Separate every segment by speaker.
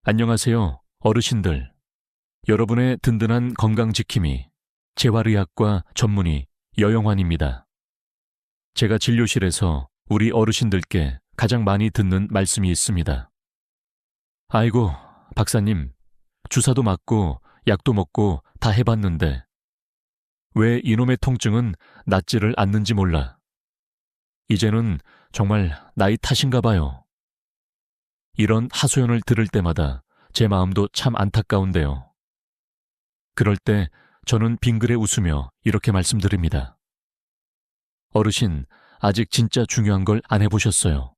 Speaker 1: 안녕하세요, 어르신들. 여러분의 든든한 건강 지킴이 재활의학과 전문의 여영환입니다. 제가 진료실에서 우리 어르신들께 가장 많이 듣는 말씀이 있습니다. 아이고, 박사님, 주사도 맞고 약도 먹고 다 해봤는데 왜 이놈의 통증은 낫지를 않는지 몰라. 이제는 정말 나이 탓인가 봐요. 이런 하소연을 들을 때마다 제 마음도 참 안타까운데요. 그럴 때 저는 빙그레 웃으며 이렇게 말씀드립니다. 어르신, 아직 진짜 중요한 걸 안 해보셨어요.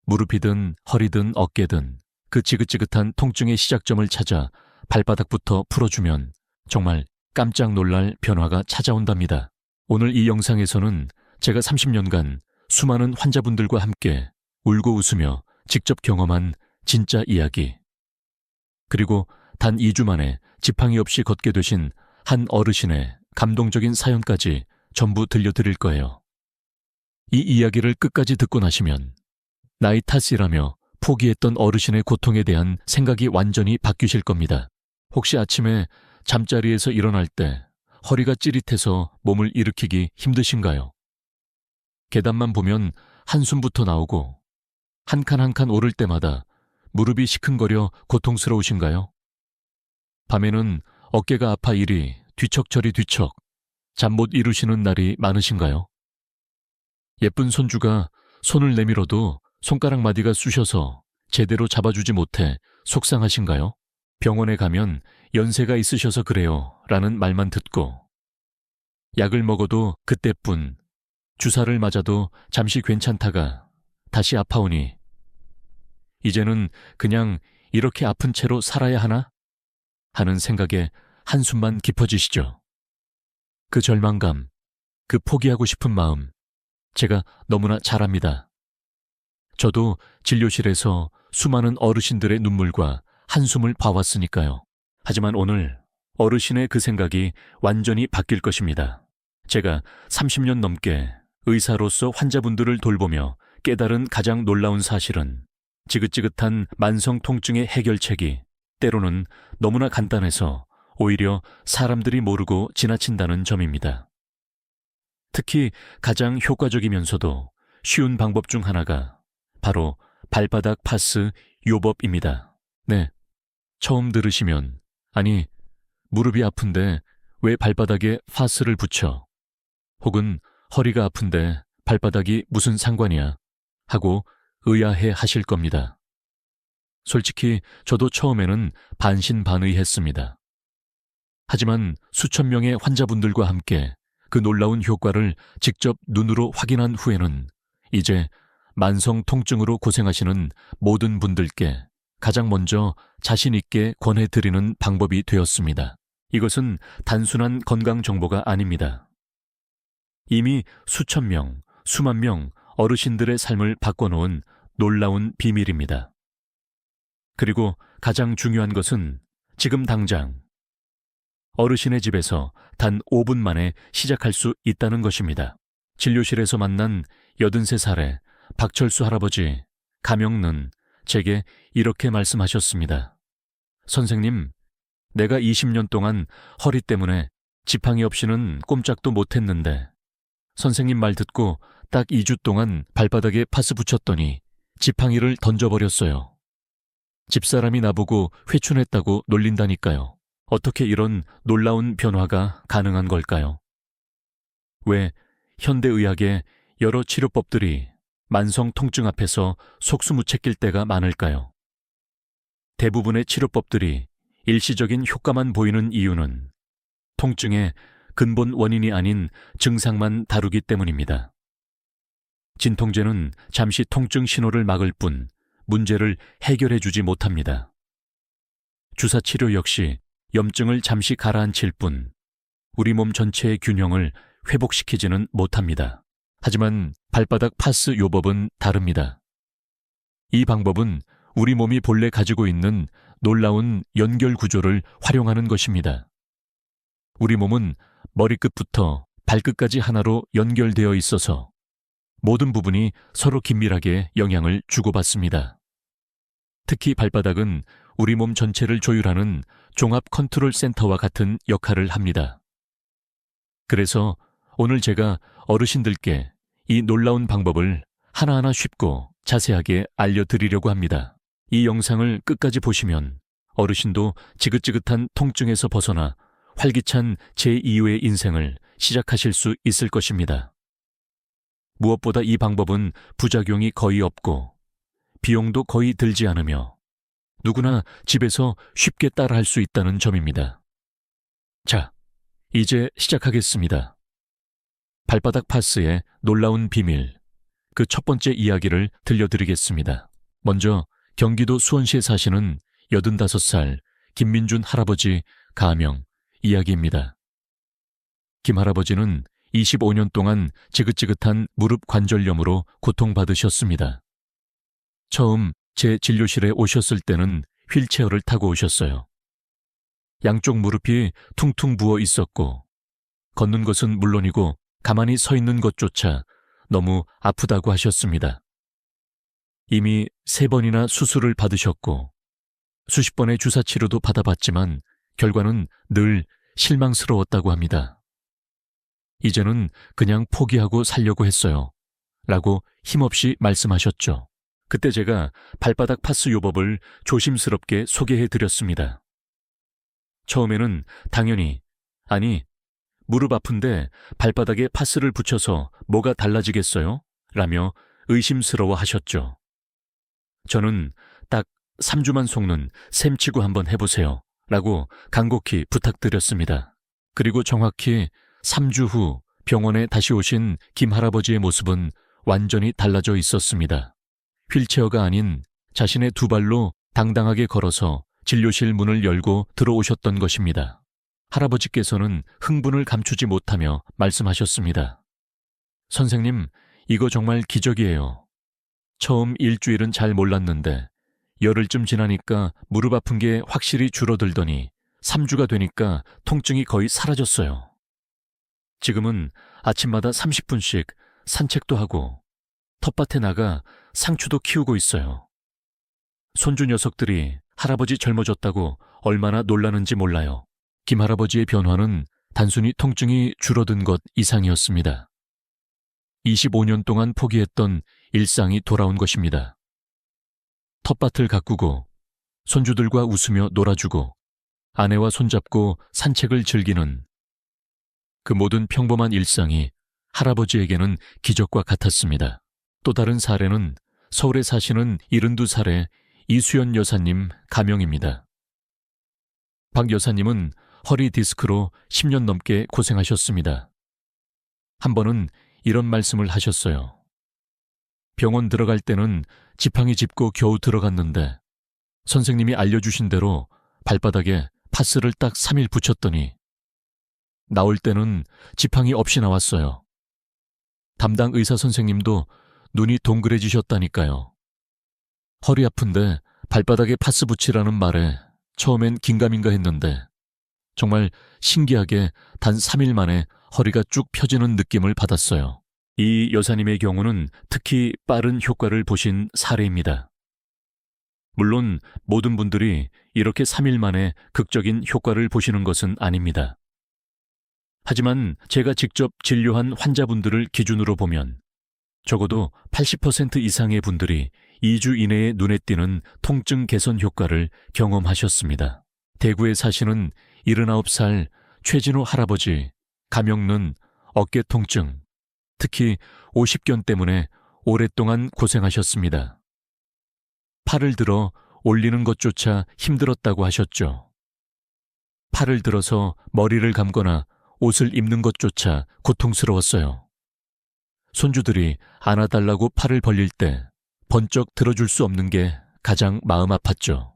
Speaker 1: 무릎이든 허리든 어깨든 그 지긋지긋한 통증의 시작점을 찾아 발바닥부터 풀어주면 정말 깜짝 놀랄 변화가 찾아온답니다. 오늘 이 영상에서는 제가 30년간 수많은 환자분들과 함께 울고 웃으며 직접 경험한 진짜 이야기, 그리고 단 2주 만에 지팡이 없이 걷게 되신 한 어르신의 감동적인 사연까지 전부 들려드릴 거예요. 이 이야기를 끝까지 듣고 나시면 나이 탓이라며 포기했던 어르신의 고통에 대한 생각이 완전히 바뀌실 겁니다. 혹시 아침에 잠자리에서 일어날 때 허리가 찌릿해서 몸을 일으키기 힘드신가요? 계단만 보면 한숨부터 나오고 한 칸 한 칸 오를 때마다 무릎이 시큰거려 고통스러우신가요? 밤에는 어깨가 아파 이리 뒤척저리 뒤척 잠 못 이루시는 날이 많으신가요? 예쁜 손주가 손을 내밀어도 손가락 마디가 쑤셔서 제대로 잡아주지 못해 속상하신가요? 병원에 가면 연세가 있으셔서 그래요 라는 말만 듣고 약을 먹어도 그때뿐, 주사를 맞아도 잠시 괜찮다가 다시 아파오니 이제는 그냥 이렇게 아픈 채로 살아야 하나? 하는 생각에 한숨만 깊어지시죠. 그 절망감, 그 포기하고 싶은 마음, 제가 너무나 잘 압니다. 저도 진료실에서 수많은 어르신들의 눈물과 한숨을 봐왔으니까요. 하지만 오늘 어르신의 그 생각이 완전히 바뀔 것입니다. 제가 30년 넘게 의사로서 환자분들을 돌보며 깨달은 가장 놀라운 사실은 지긋지긋한 만성 통증의 해결책이 때로는 너무나 간단해서 오히려 사람들이 모르고 지나친다는 점입니다. 특히 가장 효과적이면서도 쉬운 방법 중 하나가 바로 발바닥 파스 요법입니다. 네, 처음 들으시면 아니, 무릎이 아픈데 왜 발바닥에 파스를 붙여? 혹은 허리가 아픈데 발바닥이 무슨 상관이야? 하고 의아해 하실 겁니다. 솔직히 저도 처음에는 반신반의했습니다. 하지만 수천 명의 환자분들과 함께 그 놀라운 효과를 직접 눈으로 확인한 후에는 이제 만성 통증으로 고생하시는 모든 분들께 가장 먼저 자신 있게 권해드리는 방법이 되었습니다. 이것은 단순한 건강 정보가 아닙니다. 이미 수천 명, 수만 명 어르신들의 삶을 바꿔놓은 놀라운 비밀입니다. 그리고 가장 중요한 것은 지금 당장 어르신의 집에서 단 5분 만에 시작할 수 있다는 것입니다. 진료실에서 만난 83살의 박철수 할아버지 가명는 제게 이렇게 말씀하셨습니다. 선생님, 내가 20년 동안 허리 때문에 지팡이 없이는 꼼짝도 못했는데 선생님 말 듣고 딱 2주 동안 발바닥에 파스 붙였더니 지팡이를 던져버렸어요. 집사람이 나보고 회춘했다고 놀린다니까요. 어떻게 이런 놀라운 변화가 가능한 걸까요? 왜 현대의학의 여러 치료법들이 만성 통증 앞에서 속수무책일 때가 많을까요? 대부분의 치료법들이 일시적인 효과만 보이는 이유는 통증의 근본 원인이 아닌 증상만 다루기 때문입니다. 진통제는 잠시 통증 신호를 막을 뿐 문제를 해결해주지 못합니다. 주사치료 역시 염증을 잠시 가라앉힐 뿐 우리 몸 전체의 균형을 회복시키지는 못합니다. 하지만 발바닥 파스 요법은 다릅니다. 이 방법은 우리 몸이 본래 가지고 있는 놀라운 연결 구조를 활용하는 것입니다. 우리 몸은 머리끝부터 발끝까지 하나로 연결되어 있어서 모든 부분이 서로 긴밀하게 영향을 주고받습니다. 특히 발바닥은 우리 몸 전체를 조율하는 종합 컨트롤 센터와 같은 역할을 합니다. 그래서 오늘 제가 어르신들께 이 놀라운 방법을 하나하나 쉽고 자세하게 알려드리려고 합니다. 이 영상을 끝까지 보시면 어르신도 지긋지긋한 통증에서 벗어나 활기찬 제2의 인생을 시작하실 수 있을 것입니다. 무엇보다 이 방법은 부작용이 거의 없고 비용도 거의 들지 않으며 누구나 집에서 쉽게 따라할 수 있다는 점입니다. 자, 이제 시작하겠습니다. 발바닥 파스의 놀라운 비밀, 그 첫 번째 이야기를 들려드리겠습니다. 먼저 경기도 수원시에 사시는 85살 김민준 할아버지 가명 이야기입니다. 김 할아버지는 25년 동안 지긋지긋한 무릎 관절염으로 고통받으셨습니다. 처음 제 진료실에 오셨을 때는 휠체어를 타고 오셨어요. 양쪽 무릎이 퉁퉁 부어 있었고 걷는 것은 물론이고 가만히 서 있는 것조차 너무 아프다고 하셨습니다. 이미 3번이나 수술을 받으셨고 수십 번의 주사 치료도 받아봤지만 결과는 늘 실망스러웠다고 합니다. 이제는 그냥 포기하고 살려고 했어요. 라고 힘없이 말씀하셨죠. 그때 제가 발바닥 파스 요법을 조심스럽게 소개해드렸습니다. 처음에는 당연히 아니 무릎 아픈데 발바닥에 파스를 붙여서 뭐가 달라지겠어요? 라며 의심스러워 하셨죠. 저는 딱 3주만 속는 셈치고 한번 해보세요. 라고 간곡히 부탁드렸습니다. 그리고 정확히 3주 후 병원에 다시 오신 김 할아버지의 모습은 완전히 달라져 있었습니다. 휠체어가 아닌 자신의 2발로 당당하게 걸어서 진료실 문을 열고 들어오셨던 것입니다. 할아버지께서는 흥분을 감추지 못하며 말씀하셨습니다. 선생님, 이거 정말 기적이에요. 처음 일주일은 잘 몰랐는데 열흘쯤 지나니까 무릎 아픈 게 확실히 줄어들더니 3주가 되니까 통증이 거의 사라졌어요. 지금은 아침마다 30분씩 산책도 하고 텃밭에 나가 상추도 키우고 있어요. 손주 녀석들이 할아버지 젊어졌다고 얼마나 놀라는지 몰라요. 김 할아버지의 변화는 단순히 통증이 줄어든 것 이상이었습니다. 25년 동안 포기했던 일상이 돌아온 것입니다. 텃밭을 가꾸고 손주들과 웃으며 놀아주고 아내와 손잡고 산책을 즐기는 그 모든 평범한 일상이 할아버지에게는 기적과 같았습니다. 또 다른 사례는 서울에 사시는 72살의 이수연 여사님 가명입니다. 박 여사님은 허리 디스크로 10년 넘게 고생하셨습니다. 한 번은 이런 말씀을 하셨어요. 병원 들어갈 때는 지팡이 짚고 겨우 들어갔는데 선생님이 알려주신 대로 발바닥에 파스를 딱 3일 붙였더니 나올 때는 지팡이 없이 나왔어요. 담당 의사 선생님도 눈이 동그래지셨다니까요. 허리 아픈데 발바닥에 파스 붙이라는 말에 처음엔 긴가민가 했는데 정말 신기하게 단 3일 만에 허리가 쭉 펴지는 느낌을 받았어요. 이 여사님의 경우는 특히 빠른 효과를 보신 사례입니다. 물론 모든 분들이 이렇게 3일 만에 극적인 효과를 보시는 것은 아닙니다. 하지만 제가 직접 진료한 환자분들을 기준으로 보면 적어도 80% 이상의 분들이 2주 이내에 눈에 띄는 통증 개선 효과를 경험하셨습니다. 대구에 사시는 79살 최진호 할아버지 가명는 어깨 통증, 특히 50견 때문에 오랫동안 고생하셨습니다. 팔을 들어 올리는 것조차 힘들었다고 하셨죠. 팔을 들어서 머리를 감거나 옷을 입는 것조차 고통스러웠어요. 손주들이 안아달라고 팔을 벌릴 때 번쩍 들어줄 수 없는 게 가장 마음 아팠죠.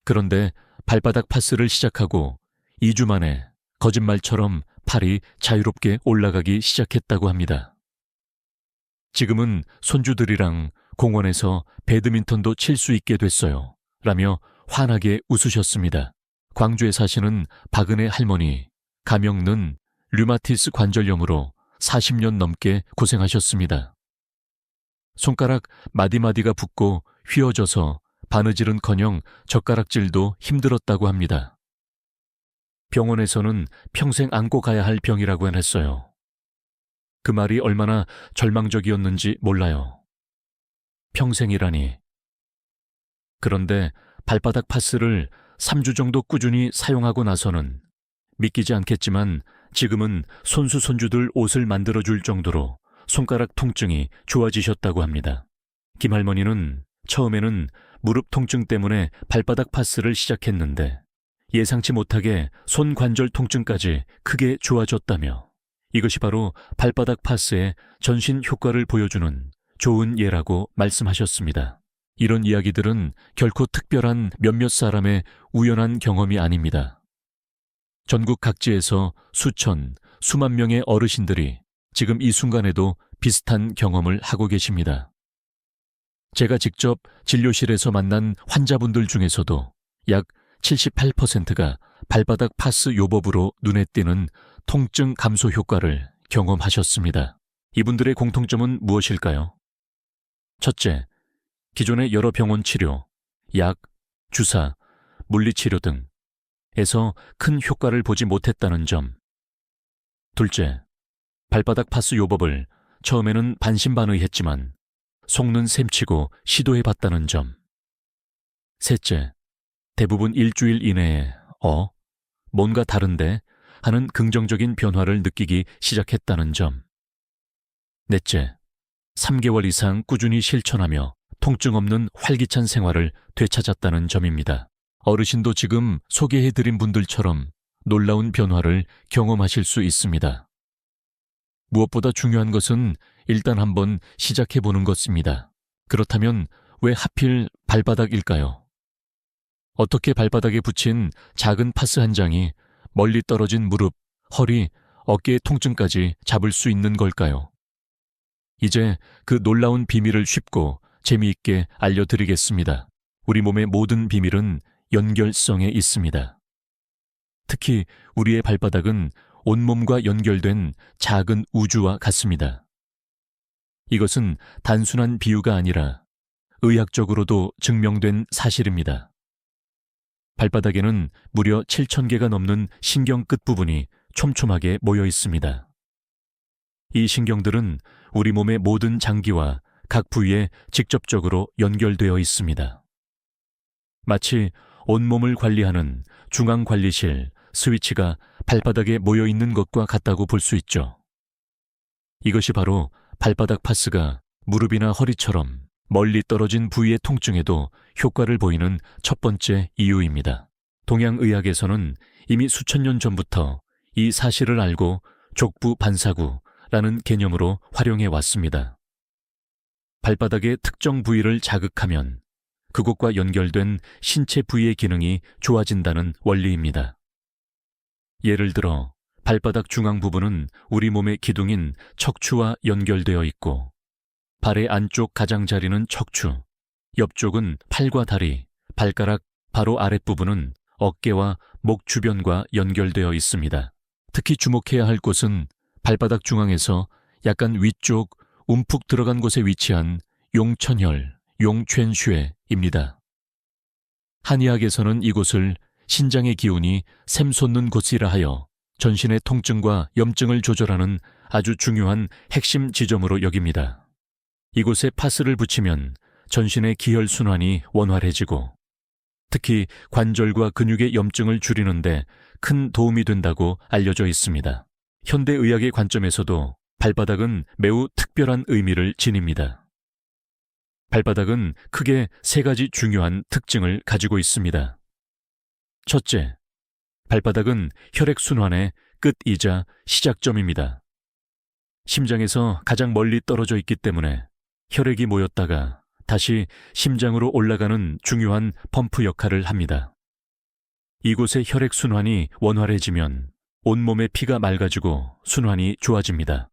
Speaker 1: 그런데 발바닥 파스를 시작하고 2주 만에 거짓말처럼 팔이 자유롭게 올라가기 시작했다고 합니다. 지금은 손주들이랑 공원에서 배드민턴도 칠 수 있게 됐어요. 라며 환하게 웃으셨습니다. 광주에 사시는 박은혜 할머니, 가명는 류마티스 관절염으로 40년 넘게 고생하셨습니다. 손가락 마디마디가 붓고 휘어져서 바느질은커녕 젓가락질도 힘들었다고 합니다. 병원에서는 평생 안고 가야 할 병이라고 했어요. 그 말이 얼마나 절망적이었는지 몰라요. 평생이라니. 그런데 발바닥 파스를 3주 정도 꾸준히 사용하고 나서는 믿기지 않겠지만 지금은 손수 손주들 옷을 만들어줄 정도로 손가락 통증이 좋아지셨다고 합니다. 김할머니는 처음에는 무릎 통증 때문에 발바닥 파스를 시작했는데 예상치 못하게 손 관절 통증까지 크게 좋아졌다며 이것이 바로 발바닥 파스의 전신 효과를 보여주는 좋은 예라고 말씀하셨습니다. 이런 이야기들은 결코 특별한 몇몇 사람의 우연한 경험이 아닙니다. 전국 각지에서 수천, 수만 명의 어르신들이 지금 이 순간에도 비슷한 경험을 하고 계십니다. 제가 직접 진료실에서 만난 환자분들 중에서도 약 78%가 발바닥 파스 요법으로 눈에 띄는 통증 감소 효과를 경험하셨습니다. 이분들의 공통점은 무엇일까요? 첫째, 기존의 여러 병원 치료, 약, 주사, 물리치료 등에서 큰 효과를 보지 못했다는 점. 둘째, 발바닥 파스 요법을 처음에는 반신반의했지만 속는 셈치고 시도해봤다는 점. 셋째, 대부분 일주일 이내에 뭔가 다른데 하는 긍정적인 변화를 느끼기 시작했다는 점. 넷째, 3개월 이상 꾸준히 실천하며 통증 없는 활기찬 생활을 되찾았다는 점입니다. 어르신도 지금 소개해드린 분들처럼 놀라운 변화를 경험하실 수 있습니다. 무엇보다 중요한 것은 일단 한번 시작해보는 것입니다. 그렇다면 왜 하필 발바닥일까요? 어떻게 발바닥에 붙인 작은 파스 한 장이 멀리 떨어진 무릎, 허리, 어깨의 통증까지 잡을 수 있는 걸까요? 이제 그 놀라운 비밀을 쉽고 재미있게 알려드리겠습니다. 우리 몸의 모든 비밀은 연결성에 있습니다. 특히 우리의 발바닥은 온몸과 연결된 작은 우주와 같습니다. 이것은 단순한 비유가 아니라 의학적으로도 증명된 사실입니다. 발바닥에는 무려 7,000개가 넘는 신경 끝부분이 촘촘하게 모여 있습니다. 이 신경들은 우리 몸의 모든 장기와 각 부위에 직접적으로 연결되어 있습니다. 마치 온몸을 관리하는 중앙관리실, 스위치가 발바닥에 모여 있는 것과 같다고 볼 수 있죠. 이것이 바로 발바닥 파스가 무릎이나 허리처럼 멀리 떨어진 부위의 통증에도 효과를 보이는 첫 번째 이유입니다. 동양의학에서는 이미 수천 년 전부터 이 사실을 알고 족부 반사구라는 개념으로 활용해 왔습니다. 발바닥의 특정 부위를 자극하면 그곳과 연결된 신체 부위의 기능이 좋아진다는 원리입니다. 예를 들어 발바닥 중앙 부분은 우리 몸의 기둥인 척추와 연결되어 있고 발의 안쪽 가장자리는 척추, 옆쪽은 팔과 다리, 발가락 바로 아랫부분은 어깨와 목 주변과 연결되어 있습니다. 특히 주목해야 할 곳은 발바닥 중앙에서 약간 위쪽 움푹 들어간 곳에 위치한 용천혈, 용泉穴입니다. 한의학에서는 이곳을 신장의 기운이 샘솟는 곳이라 하여 전신의 통증과 염증을 조절하는 아주 중요한 핵심 지점으로 여깁니다. 이곳에 파스를 붙이면 전신의 기혈순환이 원활해지고 특히 관절과 근육의 염증을 줄이는데 큰 도움이 된다고 알려져 있습니다. 현대의학의 관점에서도 발바닥은 매우 특별한 의미를 지닙니다. 발바닥은 크게 세 가지 중요한 특징을 가지고 있습니다. 첫째, 발바닥은 혈액순환의 끝이자 시작점입니다. 심장에서 가장 멀리 떨어져 있기 때문에 혈액이 모였다가 다시 심장으로 올라가는 중요한 펌프 역할을 합니다. 이곳의 혈액순환이 원활해지면 온몸의 피가 맑아지고 순환이 좋아집니다.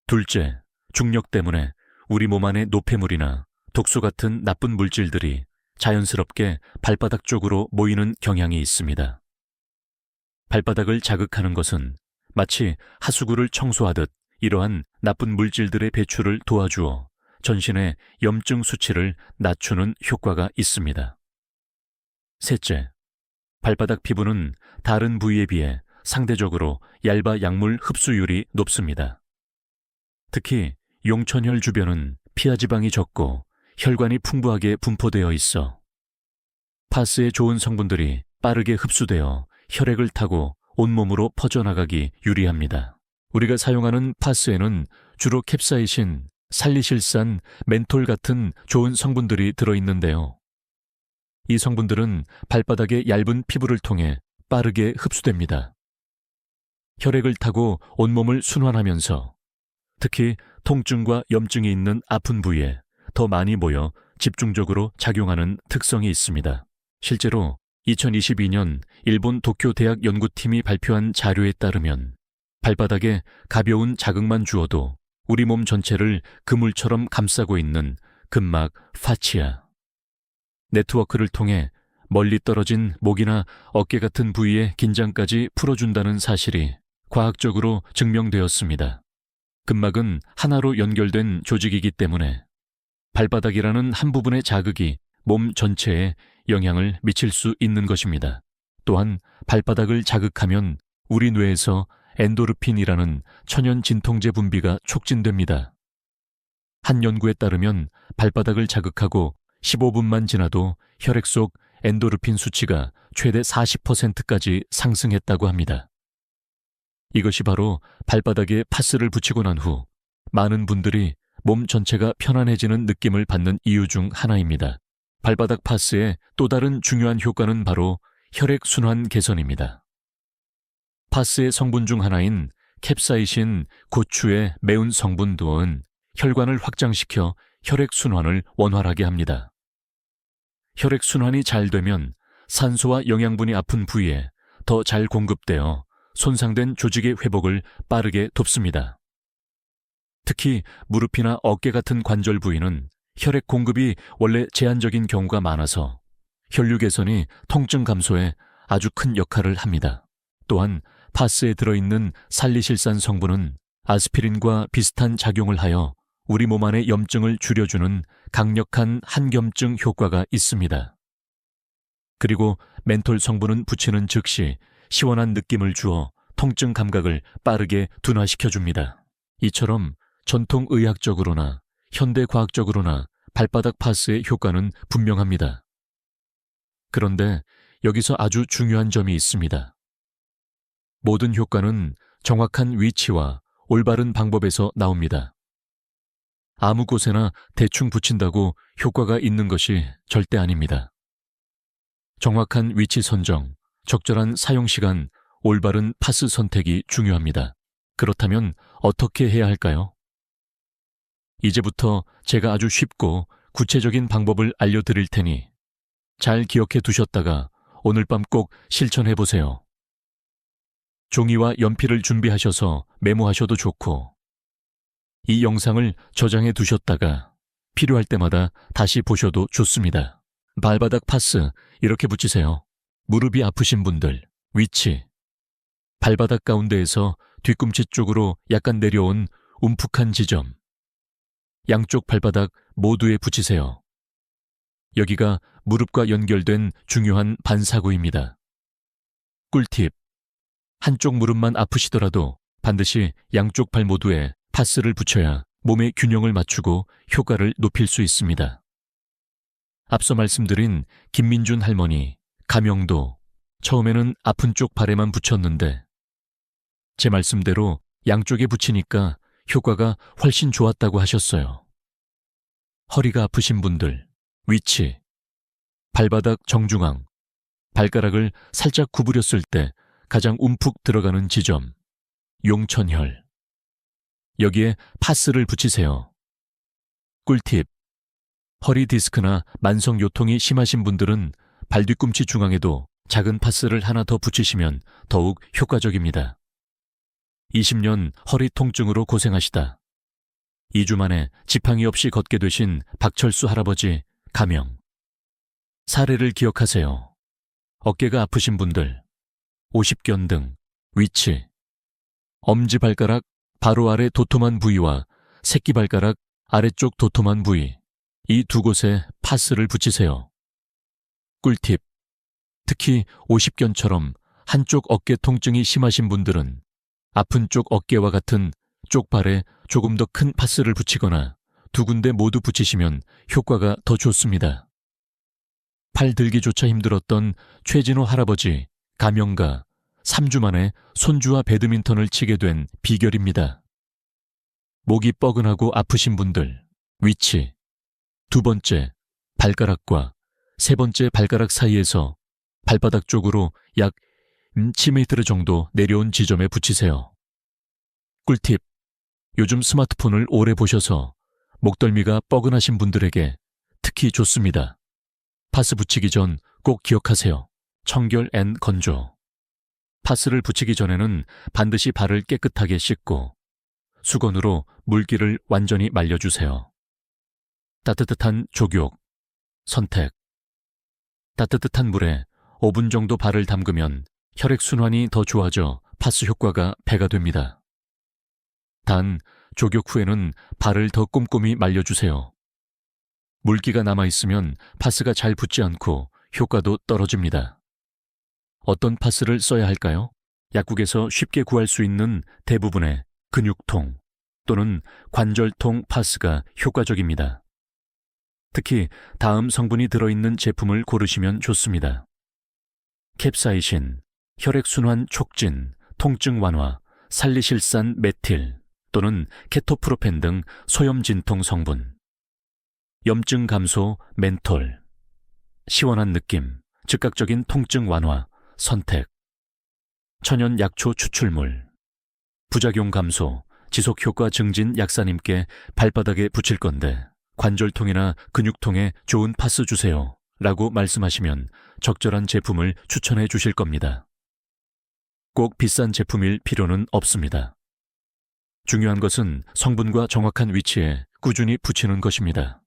Speaker 1: 둘째, 중력 때문에 우리 몸 안의 노폐물이나 독소 같은 나쁜 물질들이 자연스럽게 발바닥 쪽으로 모이는 경향이 있습니다. 발바닥을 자극하는 것은 마치 하수구를 청소하듯 이러한 나쁜 물질들의 배출을 도와주어 전신의 염증 수치를 낮추는 효과가 있습니다. 셋째, 발바닥 피부는 다른 부위에 비해 상대적으로 얇아 약물 흡수율이 높습니다. 특히 용천혈 주변은 피하지방이 적고 혈관이 풍부하게 분포되어 있어 파스의 좋은 성분들이 빠르게 흡수되어 혈액을 타고 온몸으로 퍼져나가기 유리합니다. 우리가 사용하는 파스에는 주로 캡사이신, 살리실산, 멘톨 같은 좋은 성분들이 들어있는데요. 이 성분들은 발바닥의 얇은 피부를 통해 빠르게 흡수됩니다. 혈액을 타고 온몸을 순환하면서 특히 통증과 염증이 있는 아픈 부위에 더 많이 모여 집중적으로 작용하는 특성이 있습니다. 실제로 2022년 일본 도쿄 대학 연구팀이 발표한 자료에 따르면 발바닥에 가벼운 자극만 주어도 우리 몸 전체를 그물처럼 감싸고 있는 근막 파치아 네트워크를 통해 멀리 떨어진 목이나 어깨 같은 부위의 긴장까지 풀어준다는 사실이 과학적으로 증명되었습니다. 근막은 하나로 연결된 조직이기 때문에 발바닥이라는 한 부분의 자극이 몸 전체에 영향을 미칠 수 있는 것입니다. 또한 발바닥을 자극하면 우리 뇌에서 엔도르핀이라는 천연 진통제 분비가 촉진됩니다. 한 연구에 따르면 발바닥을 자극하고 15분만 지나도 혈액 속 엔도르핀 수치가 최대 40%까지 상승했다고 합니다. 이것이 바로 발바닥에 파스를 붙이고 난 후 많은 분들이 몸 전체가 편안해지는 느낌을 받는 이유 중 하나입니다. 발바닥 파스의 또 다른 중요한 효과는 바로 혈액순환 개선입니다. 파스의 성분 중 하나인 캡사이신, 고추의 매운 성분 도은 혈관을 확장시켜 혈액순환을 원활하게 합니다. 혈액순환이 잘 되면 산소와 영양분이 아픈 부위에 더 잘 공급되어 손상된 조직의 회복을 빠르게 돕습니다. 특히 무릎이나 어깨 같은 관절 부위는 혈액 공급이 원래 제한적인 경우가 많아서 혈류 개선이 통증 감소에 아주 큰 역할을 합니다. 또한 파스에 들어있는 살리실산 성분은 아스피린과 비슷한 작용을 하여 우리 몸 안의 염증을 줄여주는 강력한 항염증 효과가 있습니다. 그리고 멘톨 성분은 붙이는 즉시 시원한 느낌을 주어 통증 감각을 빠르게 둔화시켜줍니다. 이처럼 전통 의학적으로나 현대 과학적으로나 발바닥 파스의 효과는 분명합니다. 그런데 여기서 아주 중요한 점이 있습니다. 모든 효과는 정확한 위치와 올바른 방법에서 나옵니다. 아무 곳에나 대충 붙인다고 효과가 있는 것이 절대 아닙니다. 정확한 위치 선정, 적절한 사용 시간, 올바른 파스 선택이 중요합니다. 그렇다면 어떻게 해야 할까요? 이제부터 제가 아주 쉽고 구체적인 방법을 알려드릴 테니 잘 기억해 두셨다가 오늘 밤 꼭 실천해 보세요. 종이와 연필을 준비하셔서 메모하셔도 좋고 이 영상을 저장해 두셨다가 필요할 때마다 다시 보셔도 좋습니다. 발바닥 파스 이렇게 붙이세요. 무릎이 아프신 분들, 위치. 발바닥 가운데에서 뒤꿈치 쪽으로 약간 내려온 움푹한 지점. 양쪽 발바닥 모두에 붙이세요. 여기가 무릎과 연결된 중요한 반사구입니다. 꿀팁. 한쪽 무릎만 아프시더라도 반드시 양쪽 발 모두에 파스를 붙여야 몸의 균형을 맞추고 효과를 높일 수 있습니다. 앞서 말씀드린 김민준 할머니, 가명도 처음에는 아픈 쪽 발에만 붙였는데 제 말씀대로 양쪽에 붙이니까 효과가 훨씬 좋았다고 하셨어요. 허리가 아프신 분들, 위치, 발바닥 정중앙, 발가락을 살짝 구부렸을 때 가장 움푹 들어가는 지점, 용천혈. 여기에 파스를 붙이세요. 꿀팁. 허리 디스크나 만성 요통이 심하신 분들은 발뒤꿈치 중앙에도 작은 파스를 하나 더 붙이시면 더욱 효과적입니다. 20년 허리 통증으로 고생하시다 2주 만에 지팡이 없이 걷게 되신 박철수 할아버지 가명. 사례를 기억하세요. 어깨가 아프신 분들, 오십견 등, 위치, 엄지발가락 바로 아래 도톰한 부위와 새끼발가락 아래쪽 도톰한 부위, 이 두 곳에 파스를 붙이세요. 꿀팁. 특히 오십견처럼 한쪽 어깨 통증이 심하신 분들은 아픈 쪽 어깨와 같은 쪽 발에 조금 더 큰 파스를 붙이거나 두 군데 모두 붙이시면 효과가 더 좋습니다. 팔 들기조차 힘들었던 최진호 할아버지, 가명가, 3주 만에 손주와 배드민턴을 치게 된 비결입니다. 목이 뻐근하고 아프신 분들, 위치. 두 번째, 발가락과 세 번째 발가락 사이에서 발바닥 쪽으로 약 1cm 정도 내려온 지점에 붙이세요. 꿀팁. 요즘 스마트폰을 오래 보셔서 목덜미가 뻐근하신 분들에게 특히 좋습니다. 파스 붙이기 전 꼭 기억하세요. 청결 앤 건조. 파스를 붙이기 전에는 반드시 발을 깨끗하게 씻고 수건으로 물기를 완전히 말려주세요. 따뜻한 족욕. 선택. 따뜻한 물에 5분 정도 발을 담그면 혈액순환이 더 좋아져 파스 효과가 배가 됩니다. 단, 족욕 후에는 발을 더 꼼꼼히 말려주세요. 물기가 남아있으면 파스가 잘 붙지 않고 효과도 떨어집니다. 어떤 파스를 써야 할까요? 약국에서 쉽게 구할 수 있는 대부분의 근육통 또는 관절통 파스가 효과적입니다. 특히 다음 성분이 들어있는 제품을 고르시면 좋습니다. 캡사이신, 혈액순환 촉진, 통증 완화, 살리실산 메틸 또는 케토프로펜 등 소염 진통 성분. 염증 감소 멘톨. 시원한 느낌, 즉각적인 통증 완화, 선택. 천연 약초 추출물. 부작용 감소, 지속효과 증진 약사님께 발바닥에 붙일 건데 관절통이나 근육통에 좋은 파스 주세요 라고 말씀하시면 적절한 제품을 추천해 주실 겁니다. 꼭 비싼 제품일 필요는 없습니다. 중요한 것은 성분과 정확한 위치에 꾸준히 붙이는 것입니다.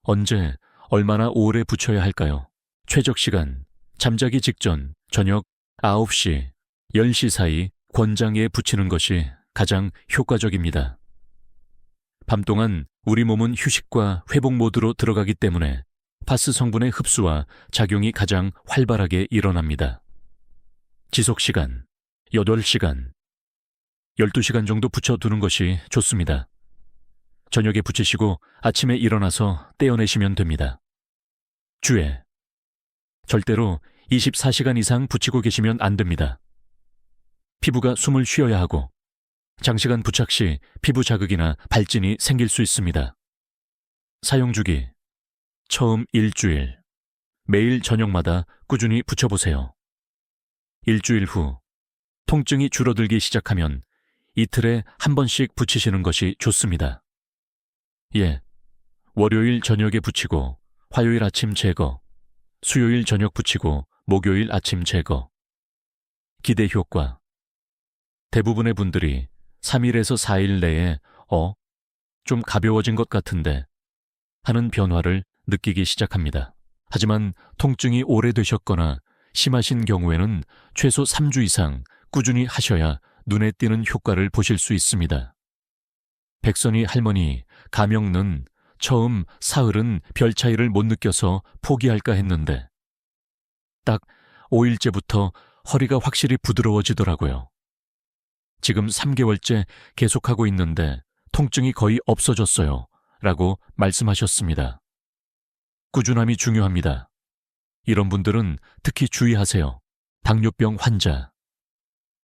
Speaker 1: 언제, 얼마나 오래 붙여야 할까요? 최적 시간, 잠자기 직전, 저녁 9시, 10시 사이 권장에 붙이는 것이 가장 효과적입니다. 밤 동안 우리 몸은 휴식과 회복 모드로 들어가기 때문에 파스 성분의 흡수와 작용이 가장 활발하게 일어납니다. 지속시간, 8시간, 12시간 정도 붙여두는 것이 좋습니다. 저녁에 붙이시고 아침에 일어나서 떼어내시면 됩니다. 주의. 절대로 24시간 이상 붙이고 계시면 안 됩니다. 피부가 숨을 쉬어야 하고 장시간 부착 시 피부 자극이나 발진이 생길 수 있습니다. 사용 주기. 처음 일주일. 매일 저녁마다 꾸준히 붙여보세요. 일주일 후. 통증이 줄어들기 시작하면 이틀에 한 번씩 붙이시는 것이 좋습니다. 예. 월요일 저녁에 붙이고 화요일 아침 제거. 수요일 저녁 붙이고 목요일 아침 제거. 기대 효과. 대부분의 분들이 3일에서 4일 내에 좀 가벼워진 것 같은데 하는 변화를 느끼기 시작합니다. 하지만 통증이 오래되셨거나 심하신 경우에는 최소 3주 이상 꾸준히 하셔야 눈에 띄는 효과를 보실 수 있습니다. 백선희 할머니, 가명는 처음 사흘은 별 차이를 못 느껴서 포기할까 했는데 딱 5일째부터 허리가 확실히 부드러워지더라고요. 지금 3개월째 계속하고 있는데 통증이 거의 없어졌어요 라고 말씀하셨습니다. 꾸준함이 중요합니다. 이런 분들은 특히 주의하세요. 당뇨병 환자.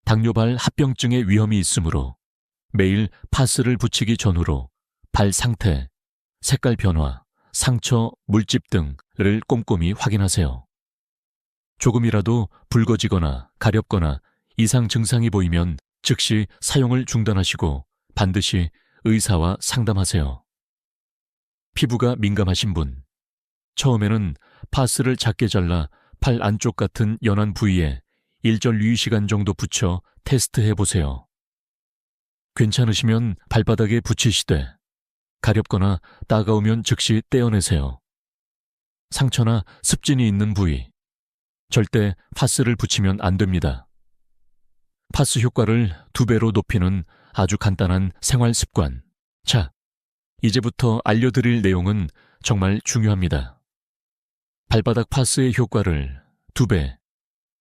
Speaker 1: 당뇨발 합병증의 위험이 있으므로 매일 파스를 붙이기 전후로 발 상태, 색깔 변화, 상처, 물집 등을 꼼꼼히 확인하세요. 조금이라도 붉어지거나 가렵거나 이상 증상이 보이면 즉시 사용을 중단하시고 반드시 의사와 상담하세요. 피부가 민감하신 분. 처음에는 파스를 작게 잘라 팔 안쪽 같은 연한 부위에 일절 유의시간 정도 붙여 테스트해보세요. 괜찮으시면 발바닥에 붙이시되 가렵거나 따가우면 즉시 떼어내세요. 상처나 습진이 있는 부위. 절대 파스를 붙이면 안 됩니다. 파스 효과를 2배로 높이는 아주 간단한 생활 습관. 자, 이제부터 알려드릴 내용은 정말 중요합니다. 발바닥 파스의 효과를 2배,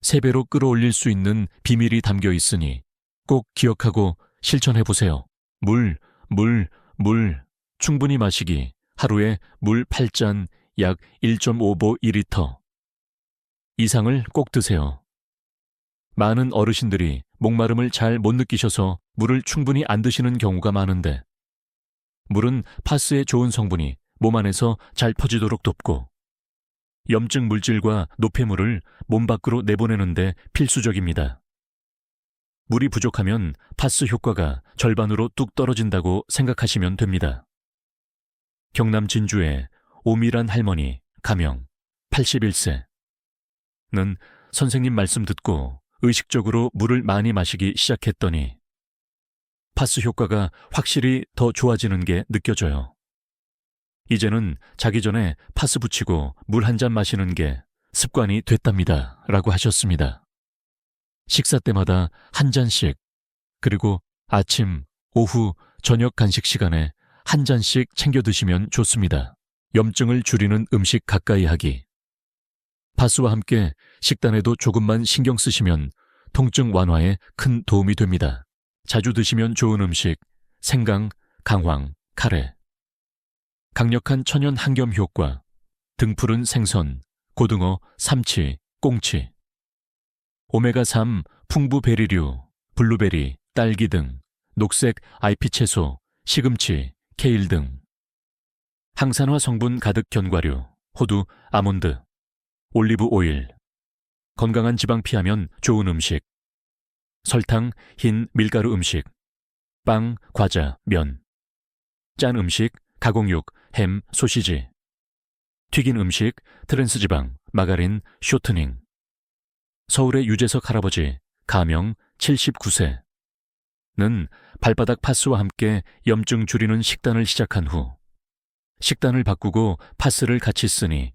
Speaker 1: 3배로 끌어올릴 수 있는 비밀이 담겨 있으니 꼭 기억하고 실천해보세요. 물, 충분히 마시기. 하루에 물 8잔, 약 1.5보 2리터 이상을 꼭 드세요. 많은 어르신들이 목마름을 잘 못 느끼셔서 물을 충분히 안 드시는 경우가 많은데, 물은 파스의 좋은 성분이 몸 안에서 잘 퍼지도록 돕고 염증 물질과 노폐물을 몸 밖으로 내보내는데 필수적입니다. 물이 부족하면 파스 효과가 절반으로 뚝 떨어진다고 생각하시면 됩니다. 경남 진주의 오미란 할머니, 가명 81세는 선생님 말씀 듣고 의식적으로 물을 많이 마시기 시작했더니 파스 효과가 확실히 더 좋아지는 게 느껴져요. 이제는 자기 전에 파스 붙이고 물 한 잔 마시는 게 습관이 됐답니다. 라고 하셨습니다. 식사 때마다 한 잔씩, 그리고 아침, 오후, 저녁 간식 시간에 한 잔씩 챙겨 드시면 좋습니다. 염증을 줄이는 음식 가까이 하기. 파스와 함께 식단에도 조금만 신경 쓰시면 통증 완화에 큰 도움이 됩니다. 자주 드시면 좋은 음식, 생강, 강황, 카레. 강력한 천연 항염 효과, 등푸른 생선, 고등어, 삼치, 꽁치. 오메가3 풍부 베리류, 블루베리, 딸기 등, 녹색 IP 채소, 시금치, 케일 등. 항산화 성분 가득 견과류, 호두, 아몬드, 올리브 오일. 건강한 지방 피하면 좋은 음식. 설탕, 흰 밀가루 음식, 빵, 과자, 면. 짠 음식, 가공육, 햄, 소시지. 튀긴 음식, 트랜스지방, 마가린, 쇼트닝. 서울의 유재석 할아버지, 가명 79세는 발바닥 파스와 함께 염증 줄이는 식단을 시작한 후 식단을 바꾸고 파스를 같이 쓰니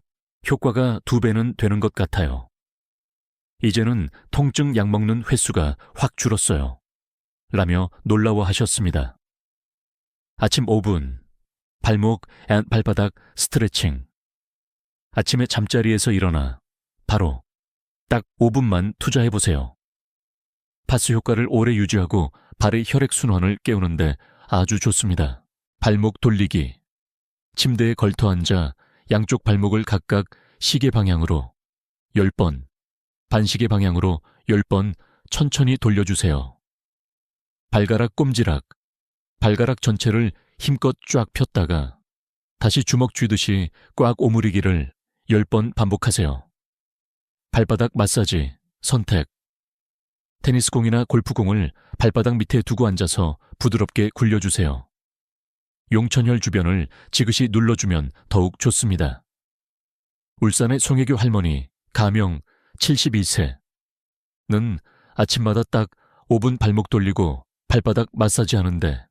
Speaker 1: 효과가 2배는 되는 것 같아요. 이제는 통증 약 먹는 횟수가 확 줄었어요. 라며 놀라워하셨습니다. 아침 5분, 발목 앤 발바닥 스트레칭. 아침에 잠자리에서 일어나 바로 딱 5분만 투자해보세요. 파스 효과를 오래 유지하고 발의 혈액순환을 깨우는데 아주 좋습니다. 발목 돌리기. 침대에 걸터 앉아 양쪽 발목을 각각 시계 방향으로 10번, 반시계 방향으로 10번 천천히 돌려주세요. 발가락 꼼지락. 발가락 전체를 힘껏 쫙 폈다가 다시 주먹 쥐듯이 꽉 오므리기를 10번 반복하세요. 발바닥 마사지, 선택. 테니스공이나 골프공을 발바닥 밑에 두고 앉아서 부드럽게 굴려주세요. 용천혈 주변을 지그시 눌러주면 더욱 좋습니다. 울산의 송혜교 할머니, 가명 72세는 아침마다 딱 5분 발목 돌리고 발바닥 마사지 하는데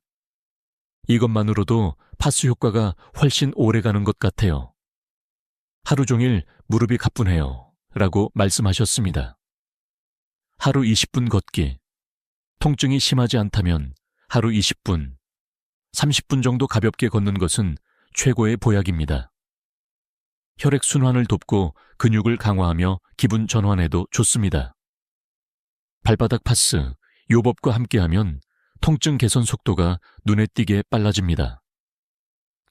Speaker 1: 이것만으로도 파스 효과가 훨씬 오래 가는 것 같아요. 하루 종일 무릎이 가뿐해요. 라고 말씀하셨습니다. 하루 20분 걷기. 통증이 심하지 않다면 하루 20분, 30분 정도 가볍게 걷는 것은 최고의 보약입니다. 혈액순환을 돕고 근육을 강화하며 기분 전환에도 좋습니다. 발바닥 파스, 요법과 함께하면 통증 개선 속도가 눈에 띄게 빨라집니다.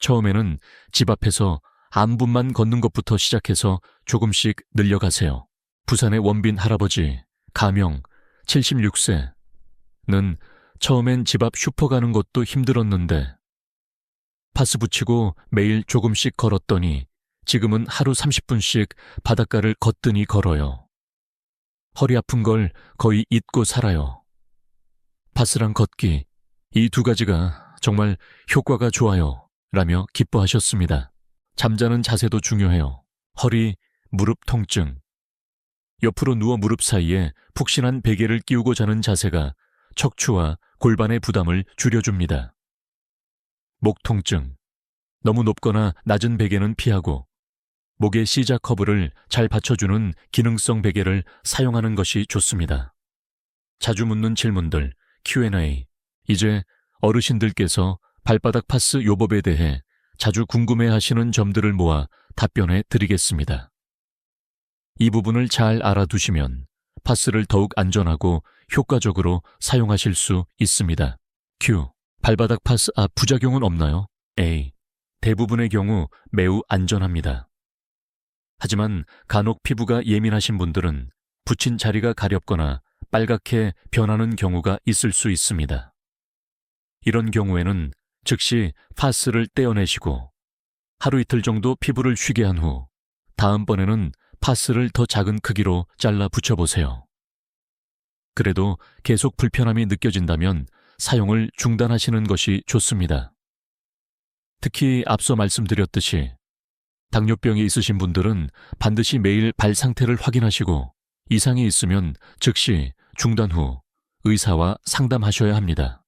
Speaker 1: 처음에는 집 앞에서 안분만 걷는 것부터 시작해서 조금씩 늘려가세요. 부산의 원빈 할아버지, 가명 76세는 처음엔 집 앞 슈퍼 가는 것도 힘들었는데 파스 붙이고 매일 조금씩 걸었더니 지금은 하루 30분씩 바닷가를 거뜬히 걸어요. 허리 아픈 걸 거의 잊고 살아요. 파스랑 걷기, 이 2가지가 정말 효과가 좋아요. 라며 기뻐하셨습니다. 잠자는 자세도 중요해요. 허리, 무릎 통증. 옆으로 누워 무릎 사이에 푹신한 베개를 끼우고 자는 자세가 척추와 골반의 부담을 줄여줍니다. 목 통증. 너무 높거나 낮은 베개는 피하고 목의 C자 커브를 잘 받쳐주는 기능성 베개를 사용하는 것이 좋습니다. 자주 묻는 질문들, Q&A. 이제 어르신들께서 발바닥 파스 요법에 대해 자주 궁금해하시는 점들을 모아 답변해 드리겠습니다. 이 부분을 잘 알아두시면 파스를 더욱 안전하고 효과적으로 사용하실 수 있습니다. Q. 발바닥 파스 부작용은 없나요? A. 대부분의 경우 매우 안전합니다. 하지만 간혹 피부가 예민하신 분들은 붙인 자리가 가렵거나 빨갛게 변하는 경우가 있을 수 있습니다. 이런 경우에는 즉시 파스를 떼어내시고 하루 이틀 정도 피부를 쉬게 한 후 다음번에는 파스를 더 작은 크기로 잘라 붙여보세요. 그래도 계속 불편함이 느껴진다면 사용을 중단하시는 것이 좋습니다. 특히 앞서 말씀드렸듯이 당뇨병이 있으신 분들은 반드시 매일 발 상태를 확인하시고 이상이 있으면 즉시 중단 후 의사와 상담하셔야 합니다.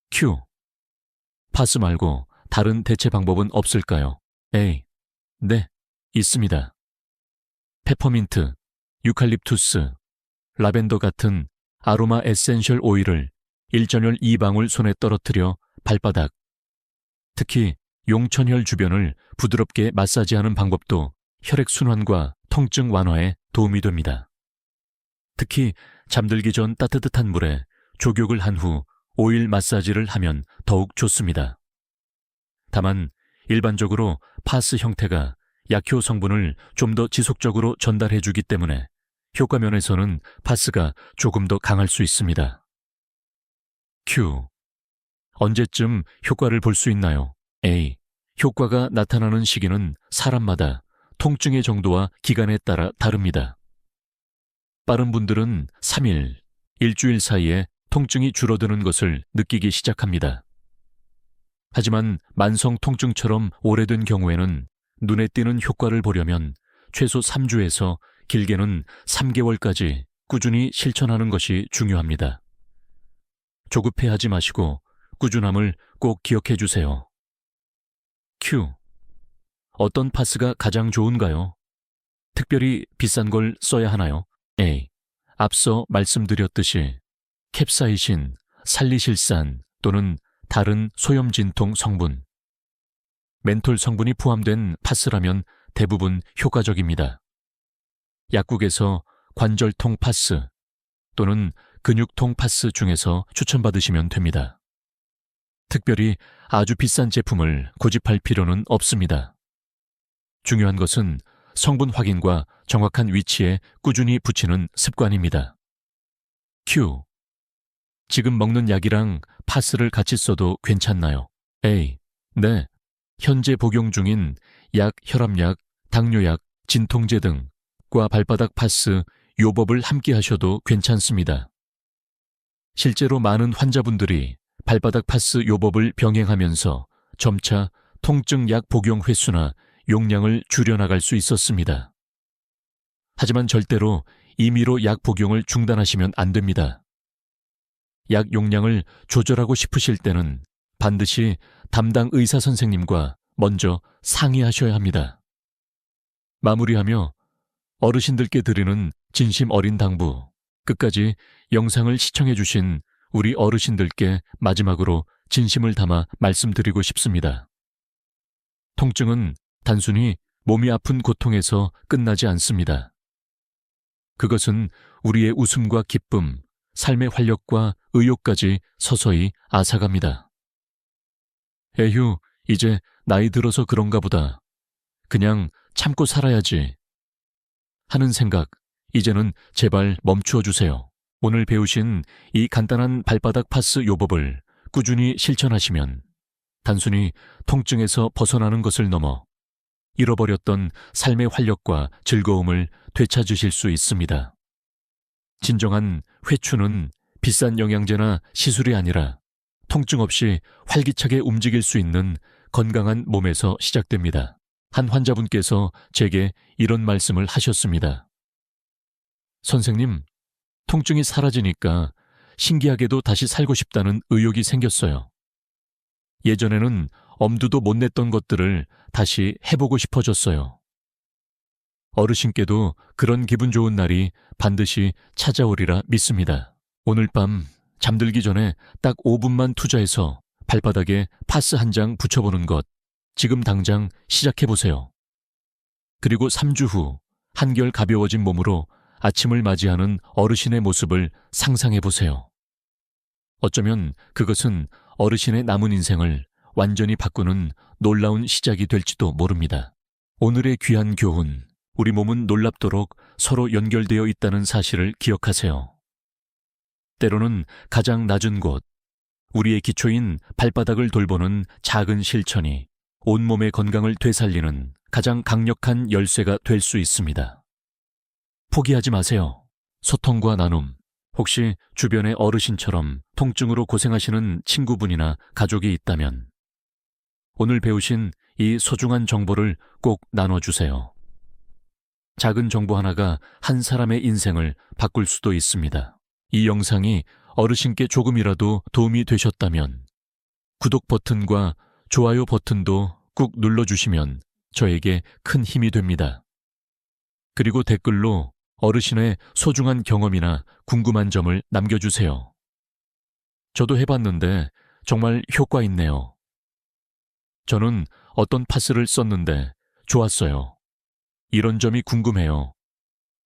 Speaker 1: Q. 파스 말고 다른 대체 방법은 없을까요? A. 네, 있습니다. 페퍼민트, 유칼립투스, 라벤더 같은 아로마 에센셜 오일을 1전열 2방울 손에 떨어뜨려 발바닥, 특히 용천혈 주변을 부드럽게 마사지하는 방법도 혈액순환과 통증 완화에 도움이 됩니다. 특히 잠들기 전 따뜻한 물에 족욕을 한 후 오일 마사지를 하면 더욱 좋습니다. 다만 일반적으로 파스 형태가 약효 성분을 좀 더 지속적으로 전달해주기 때문에 효과 면에서는 파스가 조금 더 강할 수 있습니다. Q. 언제쯤 효과를 볼 수 있나요? A. 효과가 나타나는 시기는 사람마다 통증의 정도와 기간에 따라 다릅니다. 빠른 분들은 3일, 일주일 사이에 통증이 줄어드는 것을 느끼기 시작합니다. 하지만 만성 통증처럼 오래된 경우에는 눈에 띄는 효과를 보려면 최소 3주에서 길게는 3개월까지 꾸준히 실천하는 것이 중요합니다. 조급해하지 마시고 꾸준함을 꼭 기억해 주세요. Q. 어떤 파스가 가장 좋은가요? 특별히 비싼 걸 써야 하나요? A. 앞서 말씀드렸듯이 캡사이신, 살리실산 또는 다른 소염진통 성분, 멘톨 성분이 포함된 파스라면 대부분 효과적입니다. 약국에서 관절통 파스 또는 근육통 파스 중에서 추천받으시면 됩니다. 특별히 아주 비싼 제품을 고집할 필요는 없습니다. 중요한 것은 성분 확인과 정확한 위치에 꾸준히 붙이는 습관입니다. Q. 지금 먹는 약이랑 파스를 같이 써도 괜찮나요? A. 네. 현재 복용 중인 약, 혈압약, 당뇨약, 진통제 등과 발바닥 파스, 요법을 함께 하셔도 괜찮습니다. 실제로 많은 환자분들이 발바닥 파스 요법을 병행하면서 점차 통증 약 복용 횟수나 용량을 줄여나갈 수 있었습니다. 하지만 절대로 임의로 약 복용을 중단하시면 안 됩니다. 약 용량을 조절하고 싶으실 때는 반드시 담당 의사 선생님과 먼저 상의하셔야 합니다. 마무리하며 어르신들께 드리는 진심 어린 당부, 끝까지 영상을 시청해 주신 우리 어르신들께 마지막으로 진심을 담아 말씀드리고 싶습니다. 통증은 단순히 몸이 아픈 고통에서 끝나지 않습니다. 그것은 우리의 웃음과 기쁨, 삶의 활력과 의욕까지 서서히 앗아갑니다. 에휴, 이제 나이 들어서 그런가 보다. 그냥 참고 살아야지. 하는 생각, 이제는 제발 멈추어 주세요. 오늘 배우신 이 간단한 발바닥 파스 요법을 꾸준히 실천하시면 단순히 통증에서 벗어나는 것을 넘어 잃어버렸던 삶의 활력과 즐거움을 되찾으실 수 있습니다. 진정한 회춘은 비싼 영양제나 시술이 아니라 통증 없이 활기차게 움직일 수 있는 건강한 몸에서 시작됩니다. 한 환자분께서 제게 이런 말씀을 하셨습니다. 선생님, 통증이 사라지니까 신기하게도 다시 살고 싶다는 의욕이 생겼어요. 예전에는 엄두도 못 냈던 것들을 다시 해보고 싶어졌어요. 어르신께도 그런 기분 좋은 날이 반드시 찾아오리라 믿습니다. 오늘 밤 잠들기 전에 딱 5분만 투자해서 발바닥에 파스 한 장 붙여보는 것 지금 당장 시작해보세요. 그리고 3주 후 한결 가벼워진 몸으로 아침을 맞이하는 어르신의 모습을 상상해보세요. 어쩌면 그것은 어르신의 남은 인생을 완전히 바꾸는 놀라운 시작이 될지도 모릅니다. 오늘의 귀한 교훈, 우리 몸은 놀랍도록 서로 연결되어 있다는 사실을 기억하세요. 때로는 가장 낮은 곳, 우리의 기초인 발바닥을 돌보는 작은 실천이 온몸의 건강을 되살리는 가장 강력한 열쇠가 될 수 있습니다. 포기하지 마세요. 소통과 나눔, 혹시 주변의 어르신처럼 통증으로 고생하시는 친구분이나 가족이 있다면 오늘 배우신 이 소중한 정보를 꼭 나눠주세요. 작은 정보 하나가 한 사람의 인생을 바꿀 수도 있습니다. 이 영상이 어르신께 조금이라도 도움이 되셨다면 구독 버튼과 좋아요 버튼도 꾹 눌러주시면 저에게 큰 힘이 됩니다. 그리고 댓글로 어르신의 소중한 경험이나 궁금한 점을 남겨주세요. 저도 해봤는데 정말 효과 있네요. 저는 어떤 파스를 썼는데 좋았어요. 이런 점이 궁금해요.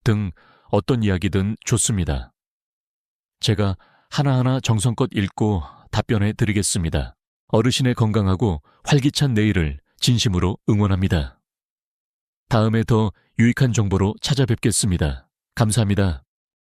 Speaker 1: 등 어떤 이야기든 좋습니다. 제가 하나하나 정성껏 읽고 답변해 드리겠습니다. 어르신의 건강하고 활기찬 내일을 진심으로 응원합니다. 다음에 더 유익한 정보로 찾아뵙겠습니다. 감사합니다.